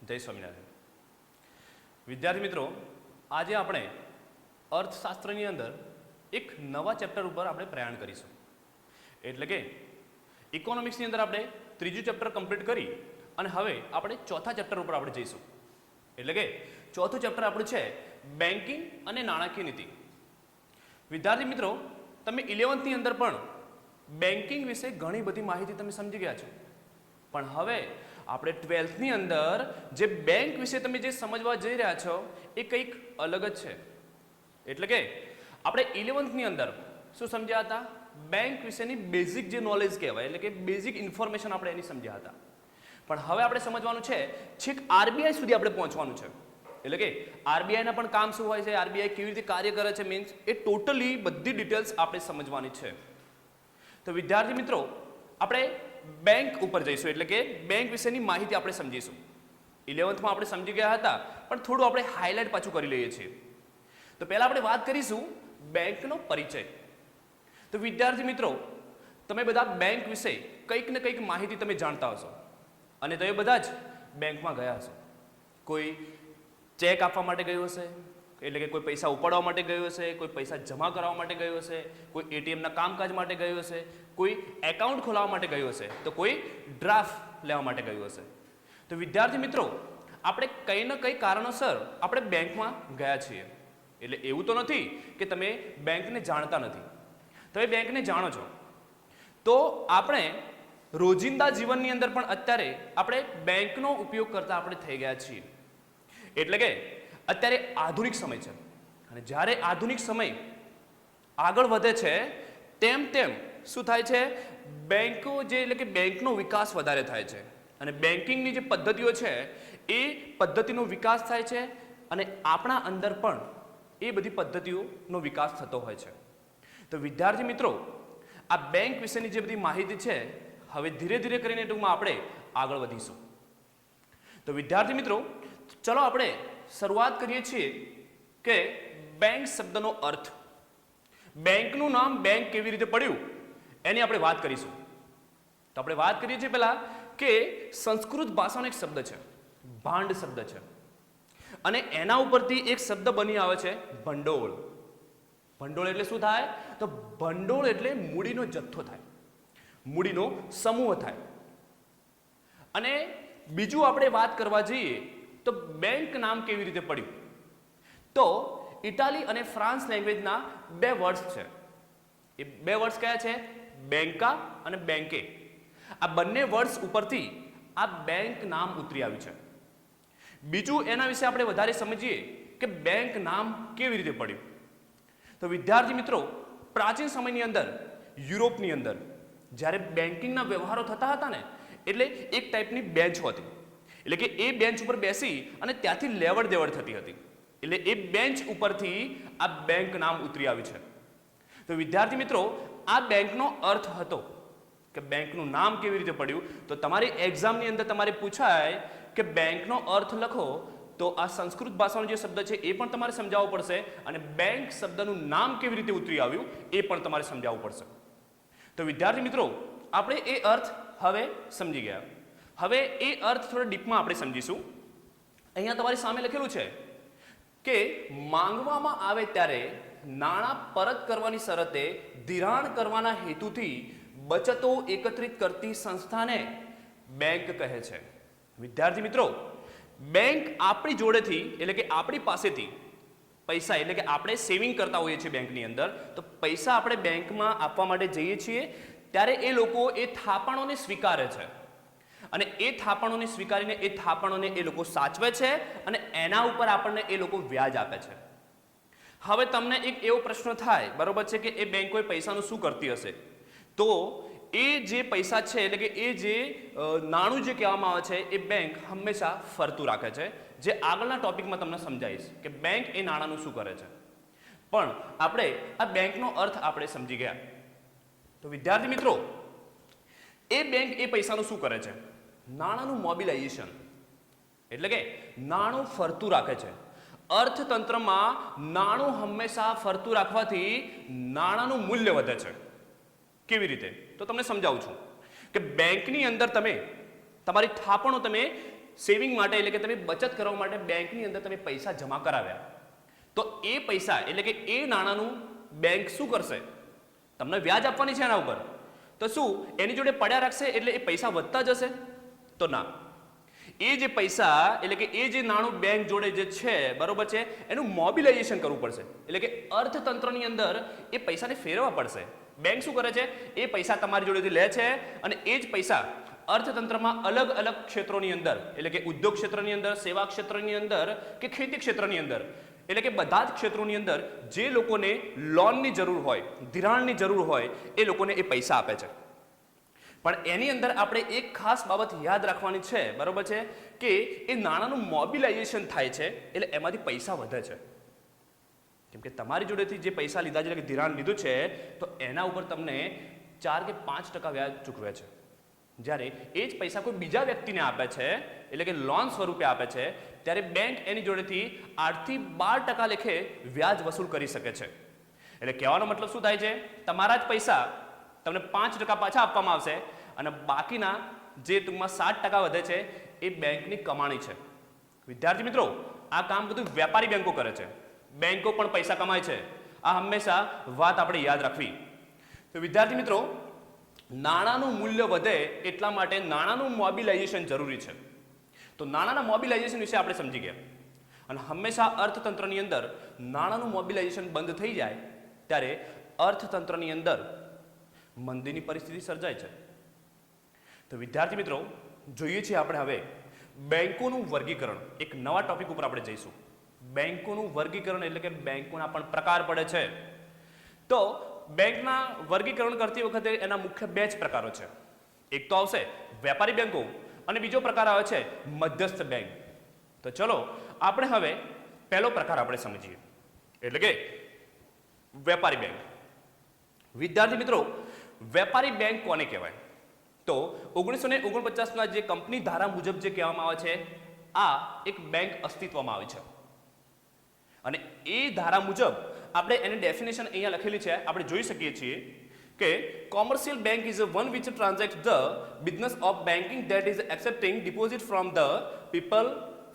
જય સ્વામિનારાયણ. વિદ્યાર્થી મિત્રો, આજે આપણે અર્થશાસ્ત્રની અંદર એક નવા ચેપ્ટર ઉપર આપણે પ્રયાણ કરીશું. એટલે કે ઇકોનોમિક્સની અંદર આપણે ત્રીજું ચેપ્ટર કમ્પ્લીટ કરી અને હવે આપણે ચોથા ચેપ્ટર ઉપર આપણે જઈશું. એટલે કે ચોથું ચેપ્ટર આપણું છે બેન્કિંગ અને નાણાકીય નીતિ. વિદ્યાર્થી મિત્રો, તમે 11th ની અંદર પણ બેન્કિંગ વિશે ઘણી બધી માહિતી તમે સમજી ગયા છો, પણ હવે આપણે 12th ની અંદર જે બેંક વિશે તમે જે સમજવા જઈ રહ્યા છો એ કંઈક અલગ જ છે. એટલે કે આપણે 11th ની અંદર શું સમજ્યા હતા? બેંક વિશેની બેઝિક જે નોલેજ કહેવાય, એટલે કે બેઝિક ઇન્ફોર્મેશન આપણે એની સમજ્યા હતા. પણ હવે આપણે સમજવાનું છે છેક આરબીઆઈ સુધી આપણે પહોંચવાનું છે. એટલે કે આરબીઆઈના પણ કામ શું હોય છે, આરબીઆઈ કેવી રીતે કાર્ય કરે છે, મીન્સ એ ટોટલી બધી ડિટેલ્સ આપણે સમજવાની છે. તો વિદ્યાર્થી મિત્રો, આપણે બેંક ઉપર જઈશું, એટલે કે બેંક વિશેની માહિતી આપણે સમજીશું. 11th માં આપણે સમજી ગયા હતા, પણ થોડું આપણે હાઇલાઇટ પાછું કરી લઈએ છીએ. તો પહેલા આપણે વાત કરીશું બેંકનો પરિચય. તો વિદ્યાર્થી મિત્રો, તમે બધા બેંક વિશે કંઈક ને કંઈક માહિતી તમે જાણતા હશો અને તમે બધા જ બેંકમાં ગયા હશો. કોઈ ચેક આપવા માટે ગયું હશે, એટલે કે કોઈ પૈસા ઉપાડવા માટે ગયું હશે, કોઈ પૈસા જમા કરાવવા માટે ગયું હશે, કોઈ એટીએમના કામકાજ માટે ગયું હશે, કોઈ એકાઉન્ટ ખોલાવવા માટે ગયું હશે, તો કોઈ ડ્રાફ્ટ લેવા માટે ગયું હશે. તો વિદ્યાર્થી મિત્રો, આપણે કંઈ ને કંઈ કારણોસર આપણે બેંકમાં ગયા છીએ. એટલે એવું તો નથી કે તમે બેંકને જાણતા નથી, તમે બેંકને જાણો છો. તો આપણે રોજિંદા જીવનની અંદર પણ અત્યારે આપણે બેંકનો ઉપયોગ કરતા આપણે થઈ ગયા છીએ. એટલે કે અત્યારે આધુનિક સમય છે અને જ્યારે આધુનિક સમય આગળ વધે છે તેમ તેમ શું થાય છે, બેંકો જે એટલે કે બેંકનો વિકાસ વધારે થાય છે અને બેન્કિંગની જે પદ્ધતિઓ છે એ પદ્ધતિનો વિકાસ થાય છે અને આપણા અંદર પણ એ બધી પદ્ધતિઓનો વિકાસ થતો હોય છે. તો વિદ્યાર્થી મિત્રો, આ બેંક વિશેની જે બધી માહિતી છે હવે ધીરે ધીરે કરીને ટૂંકમાં આપણે આગળ વધીશું. તો વિદ્યાર્થી મિત્રો, ચલો આપણે શરૂઆત કરીએ છીએ કે બેંક શબ્દનો અર્થ. બેંકનું નામ બેંક કેવી રીતે પડ્યું એની આપણે વાત કરીશું. તો આપણે વાત કરીએ છીએ પહેલા કે સંસ્કૃત ભાષાનો એક શબ્દ છે, ભાંડ શબ્દ છે, અને એના ઉપરથી એક શબ્દ બની આવે છે ભંડોળ. ભંડોળ એટલે શું થાય? તો ભંડોળ એટલે મૂડીનો જથ્થો થાય, મૂડીનો સમૂહ થાય. અને બીજું આપણે વાત કરવા જઈએ તો બેંક નામ કેવી રીતે પડ્યું, તો ઇટાલી અને ફ્રાન્સ લેંગ્વેજના બે વર્ડ્સ છે. એ બે વર્ડ્સ કયા છે? બેંકા અને બેંકે. આ બંને વર્ડ્સ ઉપરથી આ બેંક નામ ઉતરી આવ્યું છે. બીજું એના વિશે આપણે વધારે સમજીએ કે બેંક નામ કેવી રીતે પડ્યું. તો વિદ્યાર્થી મિત્રો, પ્રાચીન સમયની અંદર યુરોપની અંદર જ્યારે બેન્કિંગના વ્યવહારો થતા હતા ને, એટલે એક ટાઈપની બેન્ચ હતી. એટલે કે એ બેન્ચ ઉપર બેસી અને ત્યાંથી લેવડ દેવડ થતી હતી. એટલે એ બેન્ચ ઉપરથી આ બેંક નામ ઉતરી આવ્યું છે. તો વિદ્યાર્થી મિત્રો, આ બેંકનો અર્થ હતો કે બેંકનું નામ કેવી રીતે પડ્યું. તો તમારી એક્ઝામની અંદર તમારે પૂછાય કે બેંકનો અર્થ લખો, તો આ સંસ્કૃત ભાષાનો જે શબ્દ છે એ પણ તમારે સમજાવવો પડશે અને બેંક શબ્દનું નામ કેવી રીતે ઉતરી આવ્યું એ પણ તમારે સમજાવવું પડશે. તો વિદ્યાર્થી મિત્રો, આપણે એ અર્થ હવે સમજી ગયા. હવે એ અર્થ થોડા ડીપમાં આપણે સમજીશું. અહીંયા તમારી સામે લખેલું છે કે માંગવામાં આવે ત્યારે નાણાં પરત કરવાની શરતે ધિરાણ કરવાના હેતુથી બચતો એકત્રિત કરતી સંસ્થાને બેંક કહે છે. વિદ્યાર્થી મિત્રો, બેંક આપણી જોડેથી એટલે કે આપણી પાસેથી પૈસા, એટલે કે આપણે સેવિંગ કરતા હોઈએ છીએ બેંકની અંદર, તો પૈસા આપણે બેંકમાં આપવા માટે જઈએ છીએ ત્યારે એ લોકો એ થાપણોને સ્વીકારે છે અને એ થાપણોને સ્વીકારીને એ થાપણોને એ લોકો સાચવે છે અને એના ઉપર આપણને એ લોકો વ્યાજ આપે છે. હવે તમને એક એવો પ્રશ્ન થાય, બરોબર છે, કે એ બેંકો પૈસાનું શું કરતી હશે? તો એ જે પૈસા છે, એટલે કે એ જે નાણું જે કહેવામાં આવે છે, એ બેંક હંમેશા ફરતું રાખે છે. જે આગળના ટોપિકમાં તમને સમજાવીશ કે બેંક એ નાણાંનું શું કરે છે. પણ આપણે આ બેંકનો અર્થ આપણે સમજી ગયા. તો વિદ્યાર્થી મિત્રો, એ બેંક એ પૈસાનું શું કરે છે? નાણાંનું મોબિલાઇઝેશન, એટલે કે નાણું ફરતું રાખે છે. અર્થતંત્રમાં નાણું હંમેશા ફરતું રાખવાથી નાણાંનું મૂલ્ય વધે છે. કેવી રીતે? તો તમને સમજાવું છું કે બેંકની અંદર તમે તમારી થાપણો તમે સેવિંગ માટે એટલે કે તમે બચત કરવા માટે બેંકની અંદર તમે પૈસા જમા કરાવ્યા, તો એ પૈસા એટલે કે એ નાણાંનું બેંક શું કરશે? તમને વ્યાજ આપવાની છે એના ઉપર, તો શું એની જોડે પડ્યા રાખશે એટલે એ પૈસા વધતા જશે? તો ના, એ જે પૈસા એટલે કે એ જે નાણું બેંક જોડે જે છે, બરોબર છે, એનું મોબિલાઇઝેશન કરવું પડશે, એટલે કે અર્થતંત્રની અંદર એ પૈસાને ફેરવવા પડશે. બેંક શું કરે છે? એ પૈસા તમારી જોડેથી લે છે અને એ જ પૈસા અર્થતંત્રમાં અલગ અલગ ક્ષેત્રોની અંદર એટલે કે ઉદ્યોગ ક્ષેત્રની અંદર, સેવા ક્ષેત્રની અંદર કે ખેતી ક્ષેત્રની અંદર એટલે કે બધા જ ક્ષેત્રોની અંદર જે લોકોને લોનની જરૂર હોય, ધિરાણની જરૂર હોય, એ લોકોને એ પૈસા આપે છે. પણ એની અંદર આપણે એક ખાસ બાબત યાદ રાખવાની છે, બરોબર છે, કે એ નાણાંનું મોબિલાઇઝેશન થાય છે એટલે એમાંથી પૈસા વધે છે. કેમ કે તમારી જોડેથી જે પૈસા લીધા છે, એટલે કે ધિરાણ લીધું છે, તો એના ઉપર તમને 4 કે 5% વ્યાજ ચૂકવે છે. જ્યારે એ જ પૈસા કોઈ બીજા વ્યક્તિને આપે છે એટલે કે લોન સ્વરૂપે આપે છે, ત્યારે બેંક એની જોડેથી 8 થી 12% લેખે વ્યાજ વસૂલ કરી શકે છે. એટલે કહેવાનો મતલબ શું થાય છે? તમારા જ પૈસા તમને 5% પાછા આપવામાં આવશે અને બાકીના જે ટૂંકમાં 7% વધે છે એ બેંકની કમાણી છે. વિદ્યાર્થી મિત્રો, આ કામ બધું વેપારી બેંકો કરે છે. બેંકો પણ પૈસા કમાય છે. આ હંમેશા વાત આપણે યાદ રાખવી. તો વિદ્યાર્થી મિત્રો, નાણાંનું મૂલ્ય વધે એટલા માટે નાણાંનું મોબિલાઇઝેશન જરૂરી છે. તો નાણાંના મોબિલાઇઝેશન વિશે આપણે સમજી ગયા અને હંમેશા અર્થતંત્રની અંદર નાણાંનું મોબિલાઇઝેશન બંધ થઈ જાય ત્યારે અર્થતંત્રની અંદર મંદીની પરિસ્થિતિ સર્જાય છે. તો વિદ્યાર્થી મિત્રો, જોઈએ છીએ આપણે હવે બેંકોનું વર્ગીકરણ. એક નવા ટોપિક ઉપર આપણે જઈશું. બેંકોનું વર્ગીકરણ એટલે કે બેંકોના પણ પ્રકાર પડે છે. તો બેંકના વર્ગીકરણ કરતી વખતે એના મુખ્ય 2 જ પ્રકારો છે. એક તો આવશે વેપારી બેંકો અને બીજો પ્રકાર આવે છે મધ્યસ્થ બેંક. તો ચલો આપણે હવે પહેલો પ્રકાર આપણે સમજીએ, એટલે કે વેપારી બેંક. વિદ્યાર્થી મિત્રો, વેપારી બેંક કોને કહેવાય? તો 1949ના જે કંપની ધારા મુજબ જે કહેવામાં આવે છે, આ એક બેંક અસ્તિત્વમાં આવી છે અને એ ધારા મુજબ આપણે એની ડેફિનેશન અહીંયા લખેલી છે, આપણે જોઈ શકીએ છીએ કે commercial bank is one which transact the business of banking that is accepting deposit from the people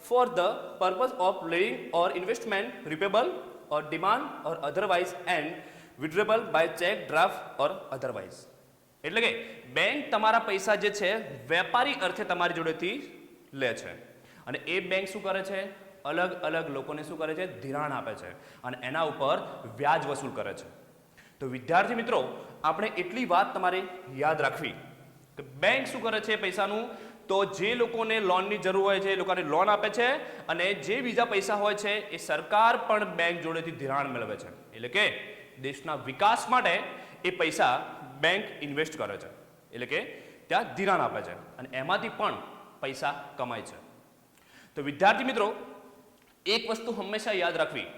for the purpose of living or investment, repayable or demand or otherwise and withdrawable by cheque, draft or otherwise. એટલે કે bank તમારા પૈસા જે છે વેપારી અર્થે તમારી જોડેથી લે છે અને એ બેંક શું કરે છે? અલગ અલગ લોકોને શું કરે છે? ધિરાણ આપે છે અને એના ઉપર વ્યાજ વસૂલ કરે છે. તો વિદ્યાર્થી મિત્રો, આપણે એટલી વાત તમારે યાદ રાખવી કે બેંક શું કરે છે પૈસાનું? તો જે લોકોને લોનની જરૂર હોય છે એ લોકોને લોન આપે છે અને જે બીજા પૈસા હોય છે એ સરકાર પણ બેંક જોડેથી ધિરાણ મેળવે છે. એટલે કે દેશના વિકાસ માટે એ પૈસા બેંક ઇન્વેસ્ટ કરે છે, એટલે કે ત્યાં ધિરાણ આપે છે અને એમાંથી પણ પૈસા કમાય છે. તો વિદ્યાર્થી મિત્રો, એક વસ્તુ હંમેશા યાદ રાખવી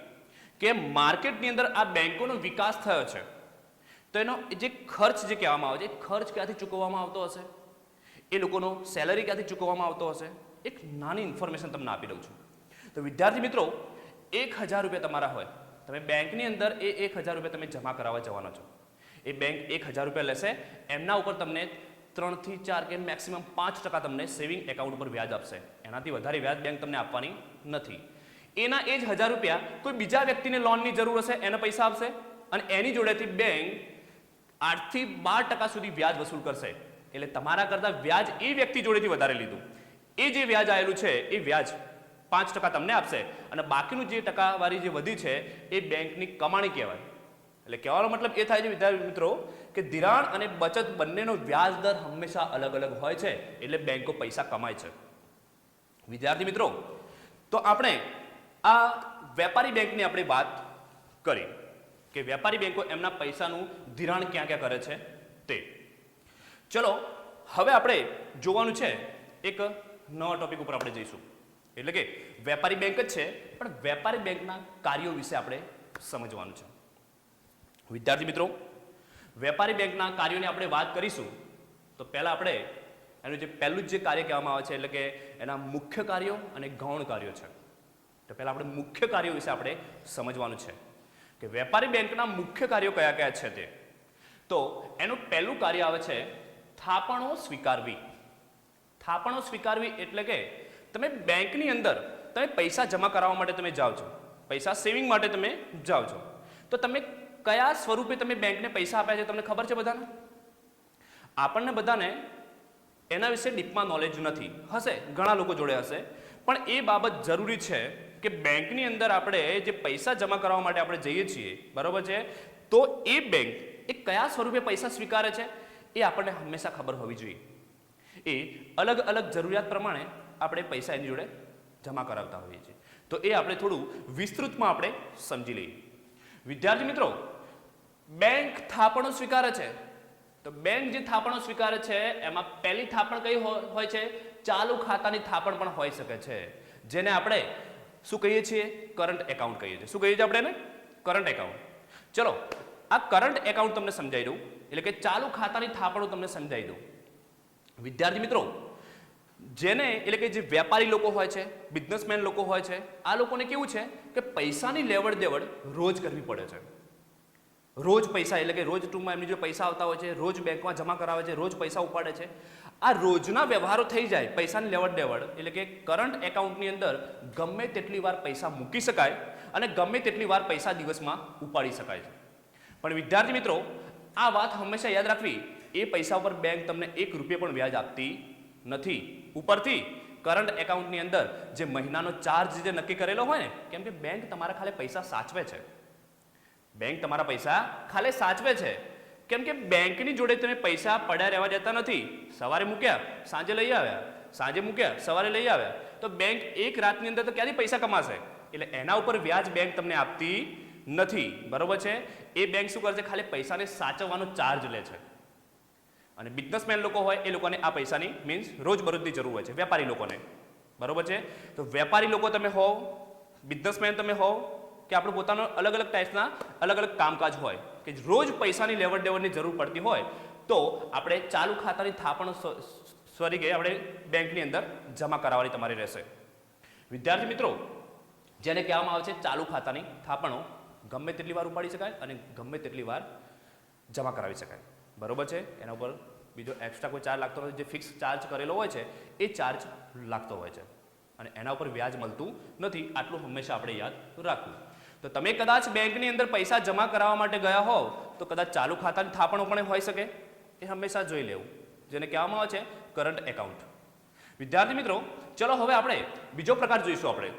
કે માર્કેટની અંદર આ બેંકોનો વિકાસ થયો છે, તો એનો જે ખર્ચ જે કહેવામાં આવે છે, ખર્ચ ક્યાંથી ચૂકવવામાં આવતો હશે? એ લોકોનો સેલરી ક્યાંથી ચૂકવવામાં આવતો હશે? એક નાની ઇન્ફોર્મેશન તમને આપી દઉં છું. તો વિદ્યાર્થી મિત્રો, 1000 રૂપિયા તમારા હોય, તમે બેંકની અંદર એ 1000 રૂપિયા તમે જમા કરાવવા જવાના છો. એ બેંક 1000 રૂપિયા લેશે, એમના ઉપર તમને 3 થી 4 કે મેક્સિમમ 5% તમને સેવિંગ એકાઉન્ટ ઉપર વ્યાજ આપશે. એનાથી વધારે વ્યાજ બેંક તમને આપવાની નથી. એના એ જ 1000 રૂપિયા કોઈ બીજા વ્યક્તિને લોનની જરૂર હશે, એને પૈસા આપશે અને એની જોડેથી બેંક 8 થી 12% સુધી વ્યાજ વસૂલ કરશે. એટલે તમારા કરતાં વ્યાજ એ વ્યક્તિ જોડેથી વધારે લીધું. એ જે વ્યાજ આવેલું છે એ વ્યાજ 5% તમને આપશે અને બાકીનું જે ટકાવારી જે વધી છે એ બેંકની કમાણી કહેવાય. એટલે કહેવાનો મતલબ એ થાય છે વિદ્યાર્થી મિત્રો કે ધિરાણ અને બચત બંનેનો વ્યાજ દર હંમેશા અલગ અલગ હોય છે, એટલે બેંકો પૈસા કમાય છે. વિદ્યાર્થી મિત્રો, તો આપણે આ વેપારી બેંકની આપણે વાત કરી કે વેપારી બેંકો એમના પૈસાનું ધિરાણ ક્યાં ક્યાં કરે છે તે. ચલો હવે આપણે જોવાનું છે એક નવા ટોપિક ઉપર આપણે જઈશું, એટલે કે વેપારી બેંક જ છે પણ વેપારી બેંકના કાર્યો વિશે આપણે સમજવાનું છે. વિદ્યાર્થી મિત્રો, વેપારી બેંકના કાર્યોની આપણે વાત કરીશું તો પહેલાં આપણે એનું જે પહેલું જ જે કાર્ય કહેવામાં આવે છે એટલે કે એના મુખ્ય કાર્યો અને ગૌણ કાર્યો છે. તો પહેલાં આપણે મુખ્ય કાર્યો વિશે આપણે સમજવાનું છે કે વેપારી બેંકના મુખ્ય કાર્યો કયા કયા છે તે. તો એનું પહેલું કાર્ય આવે છે થાપણો સ્વીકારવી. થાપણો સ્વીકારવી એટલે કે તમે બેંકની અંદર તમે પૈસા જમા કરાવવા માટે તમે જાઓ છો, પૈસા સેવિંગ માટે તમે જાઓ છો, તો તમે કયા સ્વરૂપે તમે બેંકને પૈસા આપ્યા છે તમને ખબર છે બધાને? આપણને બધાને એના વિશે ડીપમાં નોલેજ નથી, હશે ઘણા લોકો જોડે હશે, પણ એ બાબત જરૂરી છે કે બેંકની અંદર આપણે જે પૈસા જમા કરાવવા માટે આપણે જઈએ છીએ, બરોબર છે, તો એ બેંક એ કયા સ્વરૂપે પૈસા સ્વીકારે છે એ આપણને હંમેશા ખબર હોવી જોઈએ. એ અલગ અલગ જરૂરિયાત પ્રમાણે આપણે પૈસા એની જોડે જમા કરાવતા હોઈએ છીએ. તો એ આપણે થોડું વિસ્તૃતમાં આપણે સમજી લઈએ. વિદ્યાર્થી મિત્રો, બેંક થાપણો સ્વીકારે છે, તો બેંક જે થાપણો સ્વીકારે છે એમાં પહેલી થાપણ કઈ હોય છે? ચાલુ ખાતાની થાપણ પણ હોઈ શકે છે, જેને આપણે શું કહીએ છીએ? કરંટ એકાઉન્ટ કહીએ છીએ. શું કહીએ છીએ આપણે એને? Current account. ચલો, આ કરંટ એકાઉન્ટ તમને સમજાવી દઉં, એટલે કે ચાલુ ખાતાની થાપણો તમને સમજાવી દઉં. વિદ્યાર્થી મિત્રો, જેને એટલે કે જે વેપારી લોકો હોય છે, બિઝનેસમેન લોકો હોય છે, આ લોકોને કેવું છે કે પૈસાની લેવડ દેવડ રોજ કરવી પડે છે. રોજ પૈસા એટલે કે રોજ ટૂંકમાં એમની જો પૈસા આવતા હોય છે, રોજ બેંકમાં જમા કરાવે છે, રોજ પૈસા ઉપાડે છે. આ રોજના વ્યવહારો થઈ જાય પૈસાની લેવડ દેવડ, એટલે કે કરંટ એકાઉન્ટની અંદર ગમે તેટલી વાર પૈસા મૂકી શકાય અને ગમે તેટલી વાર પૈસા દિવસમાં ઉપાડી શકાય છે. પણ વિદ્યાર્થી મિત્રો, આ વાત હંમેશા યાદ રાખવી, એ પૈસા ઉપર બેંક તમને ₹1 પણ વ્યાજ આપતી નથી. ઉપરથી કરંટ એકાઉન્ટની અંદર જે મહિનાનો ચાર્જ જે નક્કી કરેલો હોય ને, કેમ કે બેંક તમારા ખાલી પૈસા સાચવે છે, બેંક તમારા પૈસા ખાલી સાચવે છે, કેમ કે બેંકની જોડે તમે પૈસા પડ્યા રહેવા દેતા નથી. સવારે મૂક્યા સાંજે લઈ આવ્યા, સાંજે મૂક્યા સવારે લઈ આવ્યા, તો બેંક એક રાતની અંદર તો ક્યાંથી પૈસા કમાશે? એટલે એના ઉપર વ્યાજ બેંક તમને આપતી નથી, બરોબર છે. એ બેંક શું કરે છે? ખાલી પૈસાને સાચવવાનો ચાર્જ લે છે. અને બિઝનેસમેન લોકો હોય એ લોકોને આ પૈસાની મીન્સ રોજબરોજની જરૂર હોય છે, વેપારી લોકોને, બરોબર છે. તો વેપારી લોકો તમે હોવ, બિઝનેસમેન તમે હોવ, કે આપણું પોતાનો અલગ અલગ ટાઈપના અલગ અલગ કામકાજ હોય કે રોજ પૈસાની લેવડ દેવડની જરૂર પડતી હોય, તો આપણે ચાલુ ખાતાની થાપણ સ્વરૂપે આપણે બેંકની અંદર જમા કરાવવાની તમારી રહેશે. વિદ્યાર્થી મિત્રો, જેને કહેવામાં આવે છે ચાલુ ખાતાની થાપણો ગમે તેટલી વાર ઉપાડી શકાય અને ગમે તેટલી વાર જમા કરાવી શકાય, બરોબર છે. એના ઉપર બીજો એક્સ્ટ્રા કોઈ ચાર્જ લાગતો નથી, જે ફિક્સ ચાર્જ કરેલો હોય છે એ ચાર્જ લાગતો હોય છે અને એના ઉપર વ્યાજ મળતું નથી. આટલું હંમેશા આપણે યાદ રાખવું. તો તમે કદાચ બેંકની અંદર પૈસા જમા કરાવવા માટે ગયા હોવ તો કદાચ ચાલુ ખાતાની થાપણો પણ હોઈ શકે, એ હંમેશા જોઈ લેવું, જેને કહેવામાં આવે છે કરંટ એકાઉન્ટ. વિદ્યાર્થી મિત્રો, ચલો હવે આપણે બીજો પ્રકાર જોઈશું, આપણે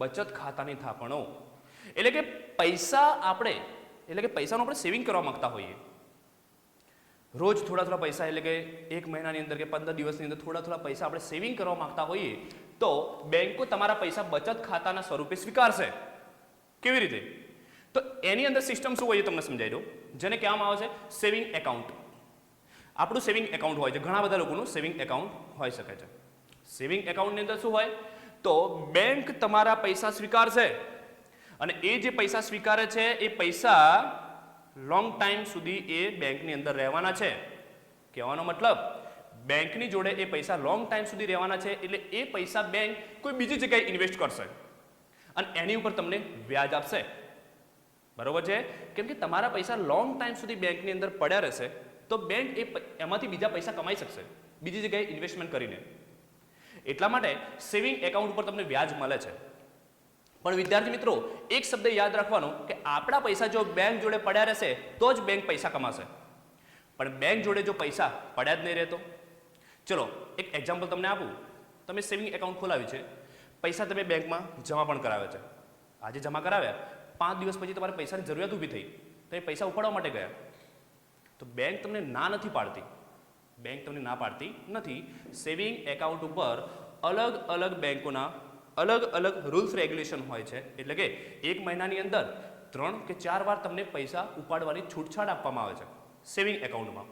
બચત ખાતાની થાપણો. એટલે કે પૈસા આપણે એટલે કે પૈસાનો આપણે સેવિંગ કરવા માંગતા હોઈએ, રોજ થોડા થોડા પૈસા, એટલે કે એક મહિનાની અંદર કે 15 દિવસની અંદર થોડા થોડા પૈસા આપણે સેવિંગ કરવા માંગતા હોઈએ, તો બેંકો તમારા પૈસા બચત ખાતાના સ્વરૂપે સ્વીકારશે. કેવી રીતે? તો એની અંદર સિસ્ટમ શું હોય તમને સમજાવી દઉં, જેને કહેવામાં આવે છે સેવિંગ એકાઉન્ટ. આપણું સેવિંગ એકાઉન્ટ હોય છે, ઘણા બધા લોકોનું સેવિંગ એકાઉન્ટ હોઈ શકે છે. સેવિંગ એકાઉન્ટની અંદર શું હોય? તો બેંક તમારા પૈસા સ્વીકારશે અને એ જે પૈસા સ્વીકારે છે એ પૈસા લોંગ ટાઈમ સુધી એ બેંકની અંદર રહેવાના છે. કહેવાનો મતલબ, બેંકની જોડે એ પૈસા લોંગ ટાઈમ સુધી રહેવાના છે, એટલે એ પૈસા બેંક કોઈ બીજી જગ્યાએ ઇન્વેસ્ટ કરશે અને એની ઉપર તમને વ્યાજ આપશે, બરોબર છે. કેમ કે તમારા પૈસા લોંગ ટાઈમ સુધી બેંકની અંદર પડ્યા રહેશે, તો બેંક એમાંથી બીજા પૈસા કમાઈ શકશે બીજી જગ્યાએ ઇન્વેસ્ટમેન્ટ કરીને. એટલા માટે સેવિંગ એકાઉન્ટ ઉપર તમને વ્યાજ મળે છે. પણ વિદ્યાર્થી મિત્રો, એક શબ્દ યાદ રાખવાનો કે આપણા પૈસા જો બેંક જોડે પડ્યા રહેશે તો જ બેંક પૈસા કમાશે, પણ બેંક જોડે જો પૈસા પડ્યા જ નહીં રહેતો. ચલો એક એક્ઝામ્પલ તમને આપું. તમે સેવિંગ એકાઉન્ટ ખોલાવ્યું છે, પૈસા તમે બેંકમાં જમા પણ કરાવ્યા છે, આજે જમા કરાવ્યા, 5 દિવસ પછી તમારે પૈસાની જરૂરિયાત ઊભી થઈ, તમે પૈસા ઉપાડવા માટે ગયા, તો બેંક તમને ના નથી પાડતી, બેંક તમને ના પાડતી નથી. સેવિંગ એકાઉન્ટ ઉપર અલગ અલગ બેંકોના અલગ અલગ રૂલ્સ રેગ્યુલેશન હોય છે, એટલે કે એક મહિનાની અંદર 3 કે 4 વાર તમને પૈસા ઉપાડવાની છૂટછાટ આપવામાં આવે છે સેવિંગ એકાઉન્ટમાં.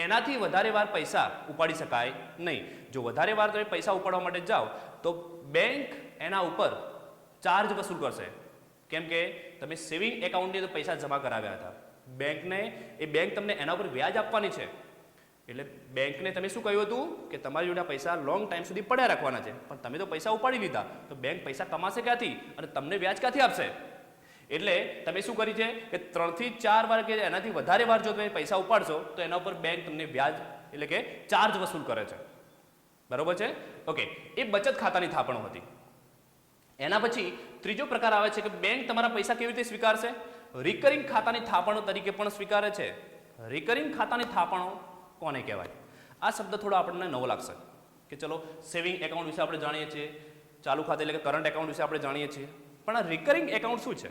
એનાથી વધારે વાર પૈસા ઉપાડી શકાય નહીં. જો વધારે વાર તમે પૈસા ઉપાડવા માટે જાઓ તો બેંક એના ઉપર ચાર્જ વસૂલ કરશે, કેમ કે તમે સેવિંગ એકાઉન્ટની અંદર પૈસા જમા કરાવ્યા હતા, બેંકને એ બેંક તમને એના ઉપર વ્યાજ આપવાની છે. એટલે બેંકને તમે શું કહ્યું હતું કે તમારી જોડે પૈસા લોંગ ટાઈમ સુધી પડ્યા રાખવાના છે, પણ તમે તો પૈસા ઉપાડી લીધા, તો બેંક પૈસા કમાશે ક્યાંથી અને તમને વ્યાજ ક્યાંથી આપશે? એટલે તમે શું કરી છે કે 3 થી 4 વાર કે એનાથી વધારે વાર જો તમે પૈસા ઉપાડશો તો એના ઉપર બેંક તમને વ્યાજ એટલે કે ચાર્જ વસૂલ કરે છે, બરોબર છે. ઓકે, એ બચત ખાતાની થાપણો હતી. એના પછી ત્રીજો પ્રકાર આવે છે કે બેંક તમારા પૈસા કેવી રીતે સ્વીકારશે? રિકરિંગ ખાતાની થાપણો તરીકે પણ સ્વીકારે છે. રિકરિંગ ખાતાની થાપણો કોને કહેવાય? આ શબ્દ થોડો આપણને નવો લાગશે કે ચલો સેવિંગ એકાઉન્ટ વિશે આપણે જાણીએ છીએ, ચાલુ ખાતે એટલે કે કરંટ એકાઉન્ટ વિશે આપણે જાણીએ છીએ, પણ આ રિકરિંગ એકાઉન્ટ શું છે?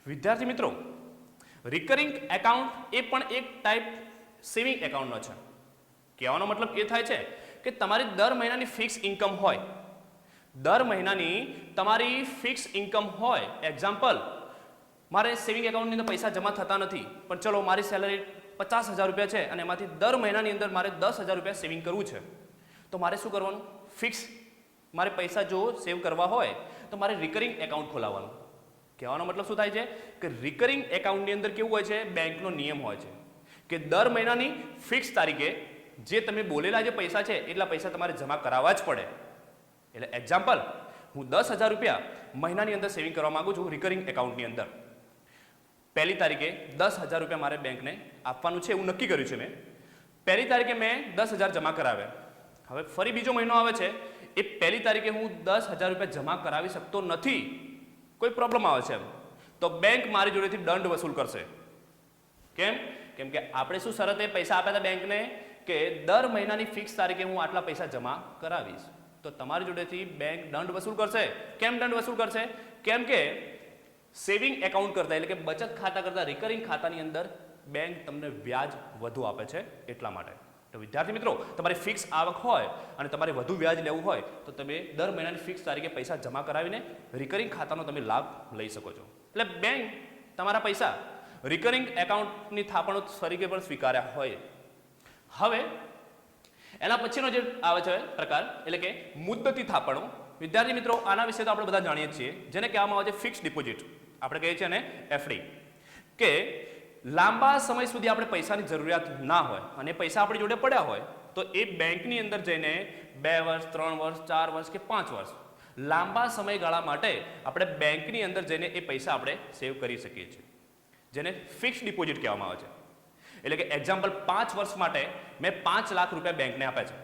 વિદ્યાર્થી મિત્રો, રિકરિંગ એકાઉન્ટ એ પણ એક ટાઈપ સેવિંગ એકાઉન્ટનો છે. કહેવાનો મતલબ એ થાય છે કે તમારી દર મહિનાની ફિક્સ ઇન્કમ હોય, દર મહિનાની તમારી ફિક્સ ઇન્કમ હોય. એક્ઝામ્પલ, મારે સેવિંગ એકાઉન્ટની અંદર પૈસા જમા થતા નથી, પણ ચલો મારી સેલરી 50,000 રૂપિયા છે અને એમાંથી દર મહિનાની અંદર મારે 10,000 રૂપિયા સેવિંગ કરવું છે. તો મારે શું કરવાનું? ફિક્સ મારે પૈસા જો સેવ કરવા હોય તો મારે રિકરિંગ એકાઉન્ટ ખોલાવવાનું. કહેવાનો મતલબ શું થાય છે કે રિકરિંગ એકાઉન્ટની અંદર કેવું હોય છે? બેંકનો નિયમ હોય છે કે દર મહિનાની ફિક્સ તારીખે જે તમે બોલેલા જે પૈસા છે એટલા પૈસા તમારે જમા કરાવવા જ પડે. એટલે એક્ઝામ્પલ, હું 10,000 રૂપિયા મહિનાની અંદર સેવિંગ કરવા માંગુ છું રિકરિંગ એકાઉન્ટની અંદર. પહેલી તારીખે 10,000 રૂપિયા મારે બેંકને આપવાનું છે એવું નક્કી કર્યું છે મેં. પહેલી તારીખે મેં 10,000 જમા કરાવ્યા. હવે ફરી બીજો મહિનો આવે છે, એ પહેલી તારીખે હું 10,000 રૂપિયા જમા કરાવી શકતો નથી, કોઈ પ્રોબ્લેમ આવે છે, તો બેંક મારી જોડેથી દંડ વસૂલ કરશે. કેમ? કેમ કે આપણે શું શરતે પૈસા આપ્યા હતા બેંકને કે દર મહિનાની ફિક્સ તારીખે હું આટલા પૈસા જમા કરાવીશ. તો તમારી જોડેથી બેંક દંડ વસૂલ કરશે. કેમ દંડ વસૂલ કરશે? કેમ કે સેવિંગ એકાઉન્ટ કરતા એટલે કે બચત ખાતા કરતા રિકરિંગ ખાતાની અંદર બેંક તમને વ્યાજ વધુ આપે છે એટલા માટે. તો વિદ્યાર્થી મિત્રો, તમારી ફિક્સ આવક હોય અને તમારે વધુ વ્યાજ લેવું હોય તો તમે દર મહિનાની ફિક્સ તારીખે પૈસા જમા કરાવીને રિકરિંગ ખાતાનો તમે લાભ લઈ શકો છો. એટલે બેંક તમારા પૈસા રિકરિંગ એકાઉન્ટની થાપણો તરીકે પણ સ્વીકાર્યા હોય. હવે એના પછીનો જે આવે છે પ્રકાર એટલે કે મુદ્દતી થાપણો. વિદ્યાર્થી મિત્રો, આના વિશે તો આપણે બધા જાણીએ છીએ, જેને કહેવામાં આવે છે ફિક્સ ડિપોઝિટ. આપણે કહીએ છીએ ને એફડી, કે લાંબા સમય સુધી આપણે પૈસાની જરૂરિયાત ના હોય અને પૈસા આપણી જોડે પડ્યા હોય તો એ બેંકની અંદર જઈને 2 વર્ષ, 3 વર્ષ, 4 વર્ષ કે 5 વર્ષ લાંબા સમયગાળા માટે આપણે બેંકની અંદર જઈને એ પૈસા આપણે સેવ કરી શકીએ છીએ, જેને ફિક્સ ડિપોઝિટ કહેવામાં આવે છે. એટલે કે એક્ઝામ્પલ, 5 વર્ષ માટે મેં 5 લાખ રૂપિયા બેંકને આપ્યા છે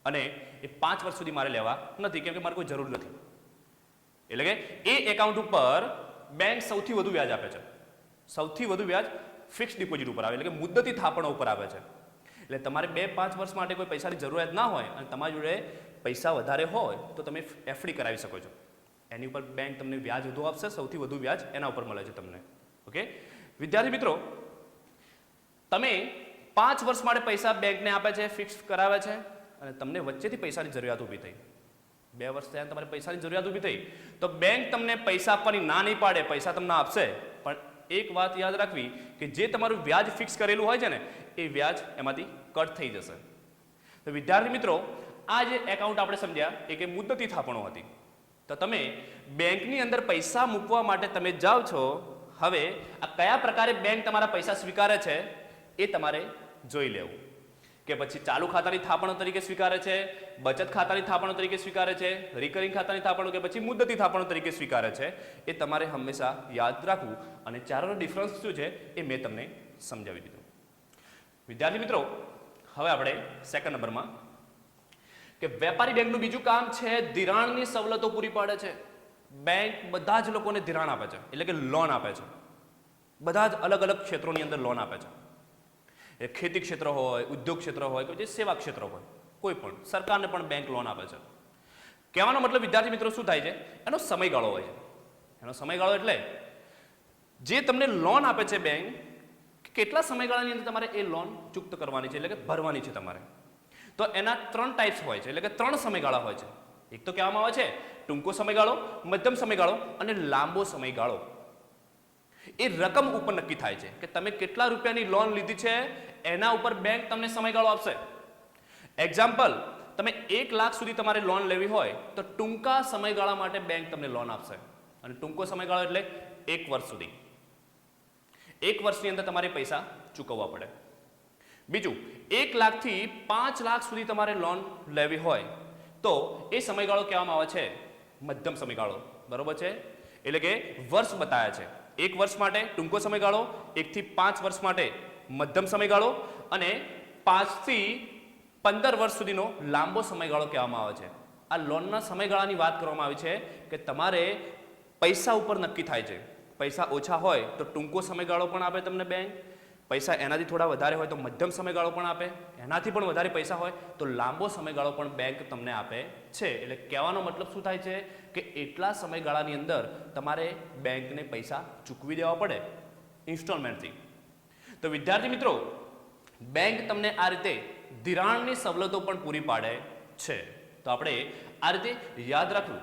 અને એ 5 વર્ષ સુધી મારે લેવા નથી, કેમ કે મારે કોઈ જરૂર નથી. એટલે કે એ એકાઉન્ટ ઉપર બેંક સૌથી વધુ વ્યાજ આપે છે. સૌથી વધુ વ્યાજ ફિક્સ ડિપોઝિટ ઉપર આવે, એટલે કે મુદ્દતી થાપણો ઉપર આવે છે. એટલે તમારે 2-5 વર્ષ માટે કોઈ પૈસાની જરૂરિયાત ના હોય અને તમારી જોડે પૈસા વધારે હોય તો તમે એફડી કરાવી શકો છો. એની ઉપર બેંક તમને વ્યાજ વધુ આપશે, સૌથી વધુ વ્યાજ એના ઉપર મળે છે તમને. ઓકે વિદ્યાર્થી મિત્રો, તમે 5 વર્ષ માટે પૈસા બેંકને આપે છે, ફિક્સ કરાવે છે અને તમને વચ્ચેથી પૈસાની જરૂરિયાત ઊભી થઈ, 2 વર્ષ થયા તમારે પૈસાની જરૂરિયાત ઊભી થઈ, તો બેંક તમને પૈસા આપવાની ના નહીં પાડે, પૈસા તમને આપશે. પણ એક વાત યાદ રાખવી કે જે તમારું વ્યાજ ફિક્સ કરેલું હોય છે ને એ વ્યાજ એમાંથી કટ થઈ જશે. તો વિદ્યાર્થી મિત્રો, આ જે એકાઉન્ટ આપણે સમજ્યા એ કે મુદ્દતી થાપણો હતી. તો તમે બેંકની અંદર પૈસા મૂકવા માટે તમે જાઓ છો. હવે આ કયા પ્રકારે બેંક તમારા પૈસા સ્વીકારે છે એ તમારે જોઈ લેવું, કે પછી ચાલુ ખાતાની થાપણો તરીકે સ્વીકારે છે, બચત ખાતાની થાપણો તરીકે સ્વીકારે છે, રિકરિંગ ખાતાની થાપણો કે પછી મુદ્દતી થાપણો તરીકે સ્વીકારે છે. એ તમારે હંમેશા યાદ રાખવું અને ચારોનો ડિફરન્સ શું છે એ મેં તમને સમજાવી દીધું. વિદ્યાર્થી મિત્રો, હવે આપણે સેકન્ડ નંબરમાં કે વેપારી બેંકનું બીજું કામ છે ધિરાણની સવલતો પૂરી પાડે છે. બેંક બધા જ લોકોને ધિરાણ આપે છે, એટલે કે લોન આપે છે. બધા જ અલગ અલગ ક્ષેત્રોની અંદર લોન આપે છે. એ ખેતી ક્ષેત્ર હોય, ઉદ્યોગ ક્ષેત્ર હોય કે જે સેવા ક્ષેત્ર હોય, કોઈ પણ સરકારને પણ બેંક લોન આપે છે. કહેવાનો મતલબ વિદ્યાર્થી મિત્રો શું થાય છે, એનો સમયગાળો હોય છે. એનો સમયગાળો એટલે જે તમને લોન આપે છે બેંક, કેટલા સમયગાળાની અંદર તમારે એ લોન ચૂકત કરવાની છે, એટલે કે ભરવાની છે તમારે. તો એના 3 ટાઈપ્સ હોય છે, એટલે કે 3 સમયગાળા હોય છે. એક તો કહેવામાં આવે છે ટૂંકો સમયગાળો, મધ્યમ સમયગાળો અને લાંબો સમયગાળો. એ રકમ ઉપર નક્કી થાય છે કે તમે કેટલા રૂપિયાની લોન લીધી છે એના ઉપર બેંક તમને સમયગાળો આપશે. એક્ઝામ્પલ, તમે 1 લાખ સુધી તમારે લોન લેવી હોય તો ટૂંકા સમયગાળા માટે બેંક તમને લોન આપશે. અને ટૂંકો સમયગાળો એટલે 1 વર્ષ સુધી. 1 વર્ષની અંદર તમારે પૈસા ચૂકવવા પડે. બીજું, 1 લાખથી 5 લાખ સુધી તમારે લોન લેવી હોય તો એ સમયગાળો કહેવામાં આવે છે મધ્યમ સમયગાળો. બરોબર છે? એટલે કે વર્ષ બતાવ્યા છે. 1 વર્ષ માટે ટૂંકો સમયગાળો, 1 થી 5 વર્ષ માટે મધ્યમ સમયગાળો અને 5 થી 15 વર્ષ સુધીનો લાંબો સમયગાળો કહેવામાં આવે છે. આ લોનના સમયગાળાની વાત કરવામાં આવી છે કે તમારે પૈસા ઉપર નક્કી થાય છે. પૈસા ઓછા હોય તો ટૂંકો સમયગાળો પણ આપે તમને બેંક, પૈસા એનાથી થોડા વધારે હોય તો મધ્યમ સમયગાળો પણ આપે, એનાથી પણ વધારે પૈસા હોય તો લાંબો સમયગાળો પણ બેંક તમને આપે છે. એટલે કહેવાનો મતલબ શું થાય છે કે એટલા સમયગાળાની અંદર તમારે બેંકને પૈસા ચૂકવી દેવા પડે ઇન્સ્ટોલમેન્ટથી. તો વિદ્યાર્થી મિત્રો, બેંક તમને આ રીતે ધિરાણની સવલતો પણ પૂરી પાડે છે. તો આપણે આ રીતે યાદ રાખવું.